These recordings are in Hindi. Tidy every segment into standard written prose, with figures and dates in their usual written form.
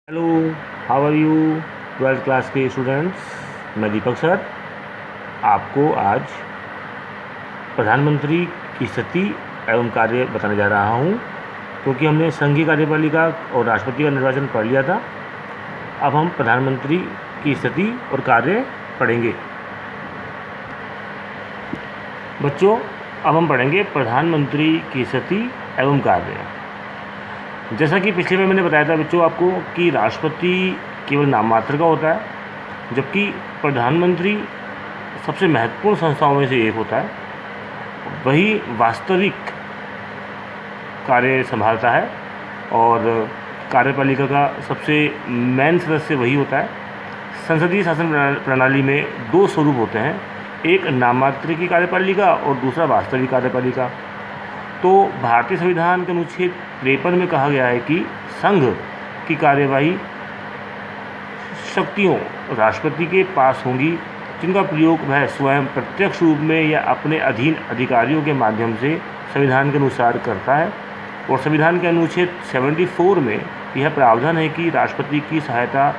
Hello, how are you 12th class के स्टूडेंट्स। मैं दीपक सर आपको आज प्रधानमंत्री की स्थिति एवं कार्य बताने जा रहा हूँ, क्योंकि हमने संघीय कार्यपालिका और राष्ट्रपति का निर्वाचन पढ़ लिया था। अब हम प्रधानमंत्री की स्थिति और कार्य पढ़ेंगे। बच्चों, अब हम पढ़ेंगे प्रधानमंत्री की स्थिति एवं कार्य। जैसा कि पिछले में मैंने बताया था बच्चों आपको कि राष्ट्रपति केवल नाम मात्र का होता है, जबकि प्रधानमंत्री सबसे महत्वपूर्ण संस्थाओं में से एक होता है। वही वास्तविक कार्य संभालता है और कार्यपालिका का सबसे मेन सदस्य वही होता है। संसदीय शासन प्रणाली में दो स्वरूप होते हैं, एक नाम मात्र की कार्यपालिका और दूसरा वास्तविक कार्यपालिका। तो भारतीय संविधान के अनुच्छेद 53 में कहा गया है कि संघ की कार्यवाही शक्तियों राष्ट्रपति के पास होंगी, जिनका प्रयोग वह स्वयं प्रत्यक्ष रूप में या अपने अधीन अधिकारियों के माध्यम से संविधान के अनुसार करता है। और संविधान के अनुच्छेद 74 में यह प्रावधान है कि राष्ट्रपति की सहायता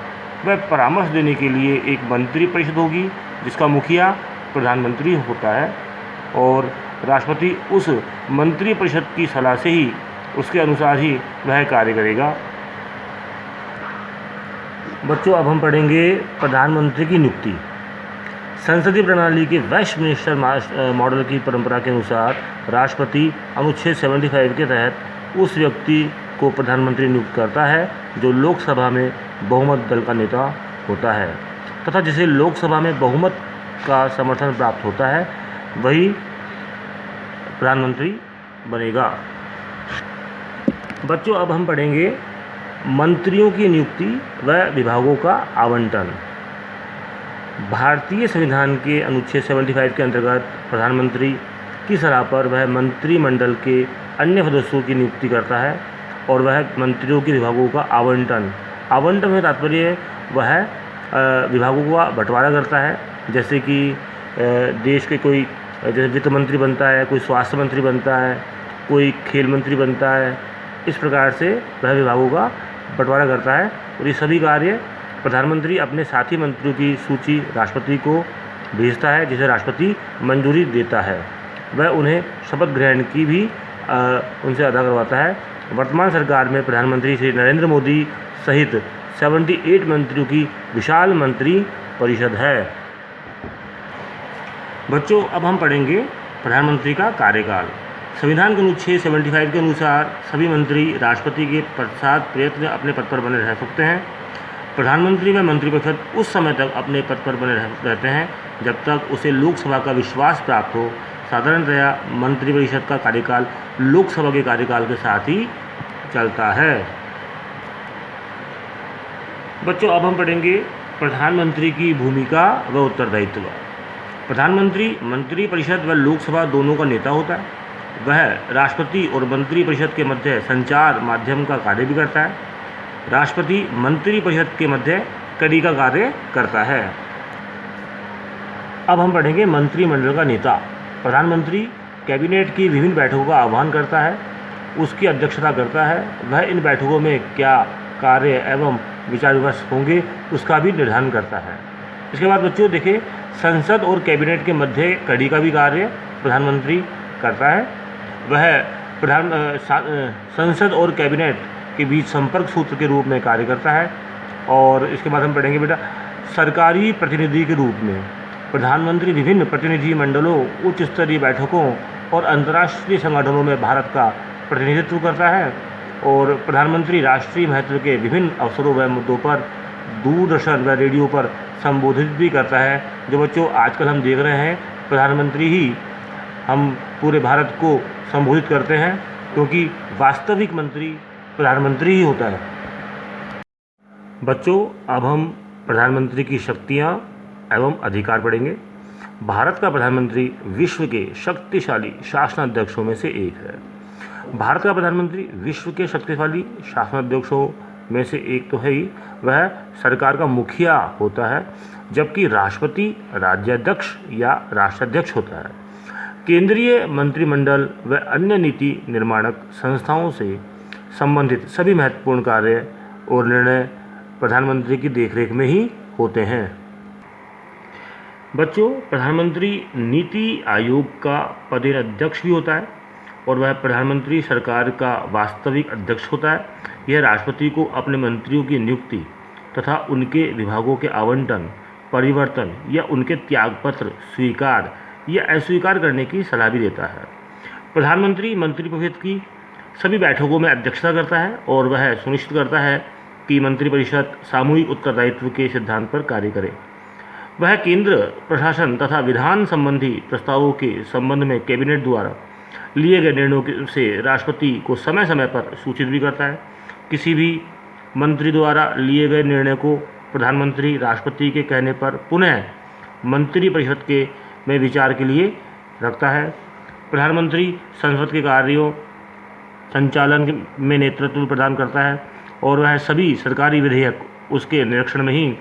व परामर्श देने के लिए एक मंत्री परिषद होगी, जिसका मुखिया प्रधानमंत्री होता है और राष्ट्रपति उस मंत्री परिषद की सलाह से ही, उसके अनुसार ही वह कार्य करेगा। बच्चों, अब हम पढ़ेंगे प्रधानमंत्री की नियुक्ति। संसदीय प्रणाली के वेस्टमिनिस्टर मॉडल की परंपरा के अनुसार राष्ट्रपति अनुच्छेद 75 के तहत उस व्यक्ति को प्रधानमंत्री नियुक्त करता है जो लोकसभा में बहुमत दल का नेता होता है तथा जिसे लोकसभा में बहुमत का समर्थन प्राप्त होता है, वही प्रधानमंत्री बनेगा। बच्चों, अब हम पढ़ेंगे मंत्रियों की नियुक्ति व विभागों का आवंटन। भारतीय संविधान के अनुच्छेद 75 के अंतर्गत प्रधानमंत्री की सलाह पर वह मंत्रिमंडल के अन्य सदस्यों की नियुक्ति करता है और वह मंत्रियों के विभागों का आवंटन में तात्पर्य वह विभागों का बंटवारा करता है। जैसे कि देश के कोई जैसे वित्त मंत्री बनता है, कोई स्वास्थ्य मंत्री बनता है, कोई खेल मंत्री बनता है, इस प्रकार से वह विभागों का बंटवारा करता है। और ये सभी कार्य प्रधानमंत्री अपने साथी मंत्रियों की सूची राष्ट्रपति को भेजता है, जिसे राष्ट्रपति मंजूरी देता है। वह उन्हें शपथ ग्रहण की भी उनसे अदा करवाता है। वर्तमान सरकार में प्रधानमंत्री श्री नरेंद्र मोदी सहित 78 मंत्रियों की विशाल मंत्री परिषद है। बच्चों, अब हम पढ़ेंगे प्रधानमंत्री का कार्यकाल। संविधान के अनुच्छेद 75 के अनुसार सभी मंत्री राष्ट्रपति के पश्चात प्रयत्न अपने पद पर बने रह सकते हैं। प्रधानमंत्री व मंत्रिपरिषद उस समय तक अपने पद पर बने रहते हैं जब तक उसे लोकसभा का विश्वास प्राप्त हो। साधारणतया मंत्रिपरिषद का कार्यकाल लोकसभा के कार्यकाल के साथ ही चलता है। बच्चों, अब हम पढ़ेंगे प्रधानमंत्री की भूमिका व उत्तरदायित्व। प्रधानमंत्री मंत्रिपरिषद व लोकसभा दोनों का नेता होता है। वह राष्ट्रपति और मंत्रिपरिषद के मध्य संचार माध्यम का कार्य भी करता है। राष्ट्रपति मंत्रिपरिषद के मध्य कड़ी का कार्य करता है। अब हम पढ़ेंगे मंत्रिमंडल का नेता। प्रधानमंत्री कैबिनेट की विभिन्न बैठकों का आह्वान करता है, उसकी अध्यक्षता करता है। वह इन बैठकों में क्या कार्य एवं विचार विमर्श होंगे उसका भी निर्धारण करता है। इसके बाद बच्चों देखिए, संसद और कैबिनेट के मध्य कड़ी का भी कार्य प्रधानमंत्री करता है। वह संसद और कैबिनेट के बीच संपर्क सूत्र के रूप में कार्य करता है। और इसके बाद हम पढ़ेंगे बेटा, सरकारी प्रतिनिधि के रूप में प्रधानमंत्री विभिन्न प्रतिनिधि मंडलों, उच्च स्तरीय बैठकों और अंतर्राष्ट्रीय संगठनों में भारत का प्रतिनिधित्व करता है। और प्रधानमंत्री राष्ट्रीय महत्व के विभिन्न अवसरों व मुद्दों पर दूरदर्शन व रेडियो पर संबोधित भी करता है। जो बच्चों आजकल हम देख रहे हैं, प्रधानमंत्री ही हम पूरे भारत को संबोधित करते हैं, क्योंकि वास्तविक मंत्री प्रधानमंत्री ही होता है। बच्चों, अब हम प्रधानमंत्री की शक्तियाँ एवं अधिकार पढ़ेंगे। भारत का प्रधानमंत्री विश्व के शक्तिशाली शासनाध्यक्षों में से एक है। भारत का प्रधानमंत्री विश्व के शक्तिशाली शासनाध्यक्षों में से एक तो है ही, वह सरकार का मुखिया होता है, जबकि राष्ट्रपति राज्याध्यक्ष या राष्ट्राध्यक्ष होता है। केंद्रीय मंत्रिमंडल व अन्य नीति निर्माणक संस्थाओं से संबंधित सभी महत्वपूर्ण कार्य और निर्णय प्रधानमंत्री की देखरेख में ही होते हैं। बच्चों, प्रधानमंत्री नीति आयोग का पदेन अध्यक्ष भी होता है और वह प्रधानमंत्री सरकार का वास्तविक अध्यक्ष होता है। यह राष्ट्रपति को अपने मंत्रियों की नियुक्ति तथा उनके विभागों के आवंटन, परिवर्तन या उनके त्यागपत्र स्वीकार या अस्वीकार करने की सलाह भी देता है। प्रधानमंत्री मंत्रिपरिषद की सभी बैठकों में अध्यक्षता करता है और वह सुनिश्चित करता है कि मंत्रिपरिषद सामूहिक उत्तरदायित्व के सिद्धांत पर कार्य करे। वह केंद्र प्रशासन तथा विधान संबंधी प्रस्तावों के संबंध में कैबिनेट द्वारा लिए गए निर्णयों से राष्ट्रपति को समय समय पर सूचित भी करता है। किसी भी मंत्री द्वारा लिए गए निर्णय को प्रधानमंत्री राष्ट्रपति के कहने पर पुनः मंत्रिपरिषद के में विचार के लिए रखता है। प्रधानमंत्री संसद के कार्यों संचालन में नेतृत्व प्रदान करता है और वह सभी सरकारी विधेयक उसके निरीक्षण में ही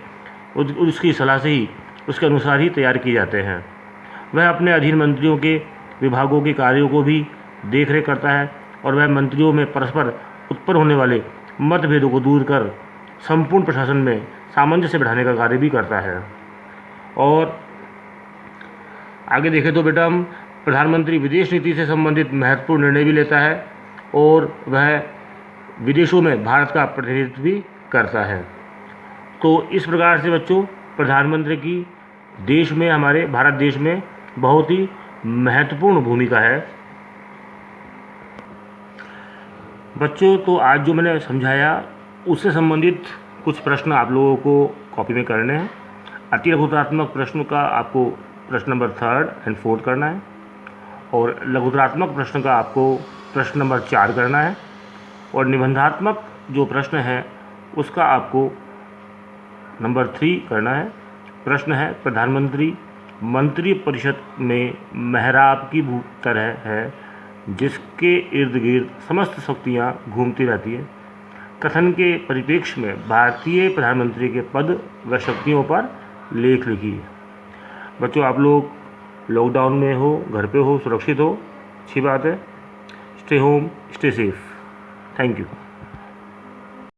उसकी सलाह से ही उसके अनुसार ही तैयार किए जाते हैं। वह अपने अधीन मंत्रियों के विभागों के कार्यों को भी देखरेख करता है और वह मंत्रियों में परस्पर उत्पन्न होने वाले मतभेदों को दूर कर संपूर्ण प्रशासन में सामंजस्य बढ़ाने का कार्य भी करता है। और आगे देखें तो बेटा, हम प्रधानमंत्री विदेश नीति से संबंधित महत्वपूर्ण निर्णय भी लेता है और वह विदेशों में भारत का प्रतिनिधित्व भी करता है। तो इस प्रकार से बच्चों, प्रधानमंत्री की देश में, हमारे भारत देश में बहुत ही महत्वपूर्ण भूमिका है। बच्चों, तो आज जो मैंने समझाया उससे संबंधित कुछ प्रश्न आप लोगों को कॉपी में करने हैं। अति लघुतरात्मक प्रश्न का आपको प्रश्न नंबर 3 और 4 करना है और लघुतरात्मक प्रश्न का आपको प्रश्न नंबर 4 करना है और निबंधात्मक जो प्रश्न है उसका आपको नंबर 3 करना है। प्रश्न है, प्रधानमंत्री मंत्रिपरिषद में मेहराब की तरह है जिसके इर्द गिर्द समस्त शक्तियाँ घूमती रहती हैं। कथन के परिप्रेक्ष्य में भारतीय प्रधानमंत्री के पद व शक्तियों पर लेख लिखिए। बच्चों, आप लोग लॉकडाउन में हो, घर पे हो, सुरक्षित हो, अच्छी बात है। Stay home, stay safe. Thank you.